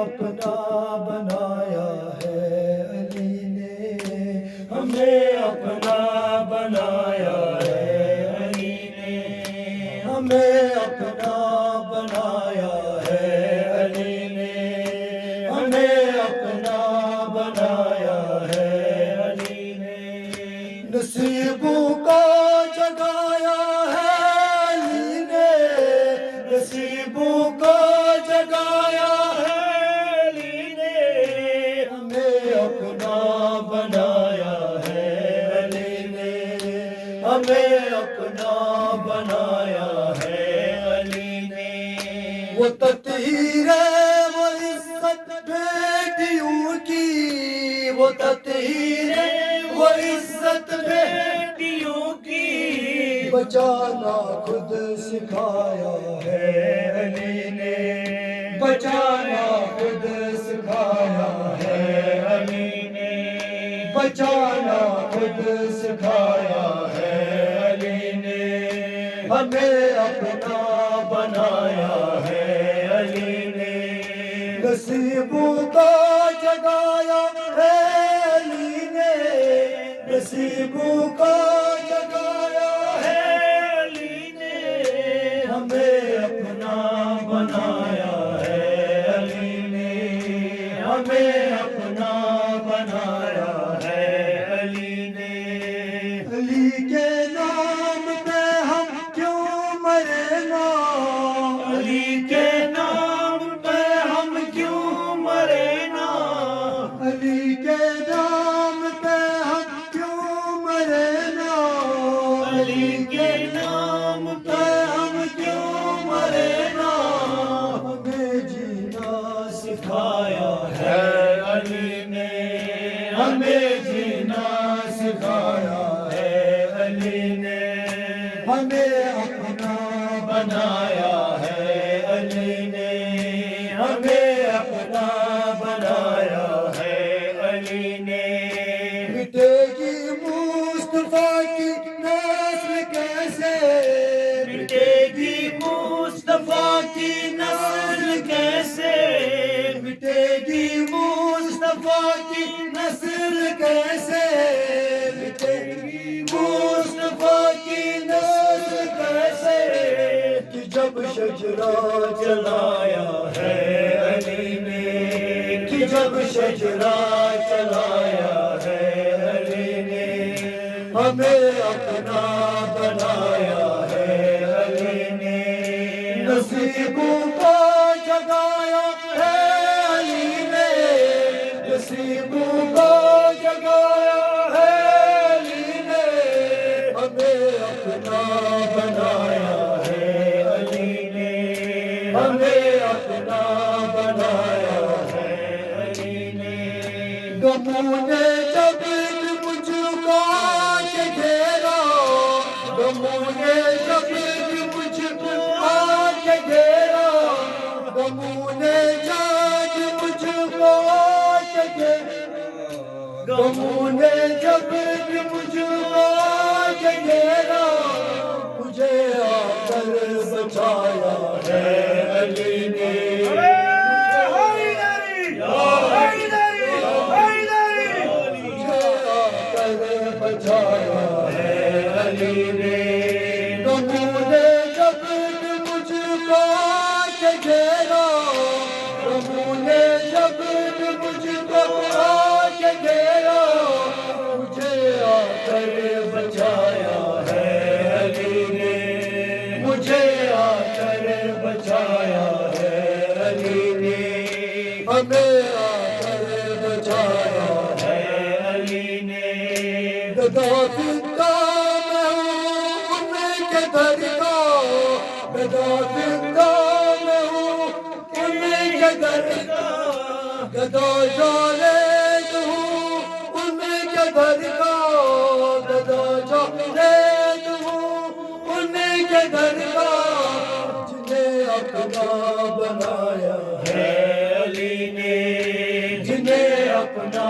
اپنا بنایا ہے علی نے، ہمیں اپنا بنایا ہے علی نے، ہمیں اپنا بنایا ہے علی نے، ہمیں اپنا بنایا ہے علی نے، نصیبوں کو جگایا ہے علی نے، نصیبوں کو جگایا ہے علی نے، ہمیں اپنا بنایا ہے علی نے، ہمیں اپنا بنایا ہے علی نے، وہ تطہیر ہے وہ عزت بیٹیوں کی، وہ تطہیر ہے وہ عزت بیٹیوں کی، بچانا خود سکھایا ہے علی نے، بچانا خود سکھایا ہے علی نے، بچانا خود سکھایا ہے علی نے، ہمیں اپنا بنایا ہے علی نے، نصیبوں کو جگایا ہے علی نے، نصیبوں کو جگایا ہے علی نے، ہمیں اپنا بنایا ہے علی نے، ہمیں اپنا بنایا ہے علی نے، علی کے نام پہ ہم کیوں مرے نا، علی کے نام پہ ہم کیوں مرے نا، علی کے نام پہ ہم کیوں مرے نا، علی کے نام پہ ہم کیوں مرے نا، ہمیں جینا سکھایا ہے علی نے، ہمیں جینا سکھایا ہے علی نے، ہمیں اپنا بنایا ہے علی نے، ہمیں اپنا بنایا ہے علی نے، مٹے گی مصطفیٰ کی نسل کیسے، مٹے گی مصطفیٰ کی نسل کیسے، مٹے گی مصطفیٰ کی نسل کیسے، مٹے گی مصطفیٰ کی نسل کیسے، کہ جب شجرہ جلایا ہے علی نے، کہ جب شجرہ جلایا ہے علی نے، ہمیں اپنا بنایا ہے علی نے، نصیبوں کو جگایا ہے علی نے، نصیبوں کو جگایا ہے علی نے، ہمیں اپنا بنایا ہے علی نے، ہمیں اپنا بنایا ہے علی نے، غموں نے جب مجھ کو آ کے گھیرا، غموں نے جب مجھ کو آ کے گھیرا، غموں نے جب مجھ کو آ کے گھیرا، غموں نے جب مجھ کو آ کے گھیرا، مجھے آ کر بچایا ہے علی نے، بچایا ہے علی نے، غموں نے جب مجھ کو آ کے گھیرا، غموں نے جب مجھ کو آ کے گھیرا، مجھے آ کر بچایا ہے علی نے، مجھے آ کر بچایا ہے علی نے، ہمیں آ کر بچایا ہے علی نے، گدافی کا میں ہوں ان کے گھر کا، گدافی کا میں ہوں ان کے گھر کا، گدا جاوید ہوں ان کے گھر کا، گدا جاوید ہوں ان کے گھر کا، جنہیں اپنا بنایا ہے علی نے، جنہیں اپنا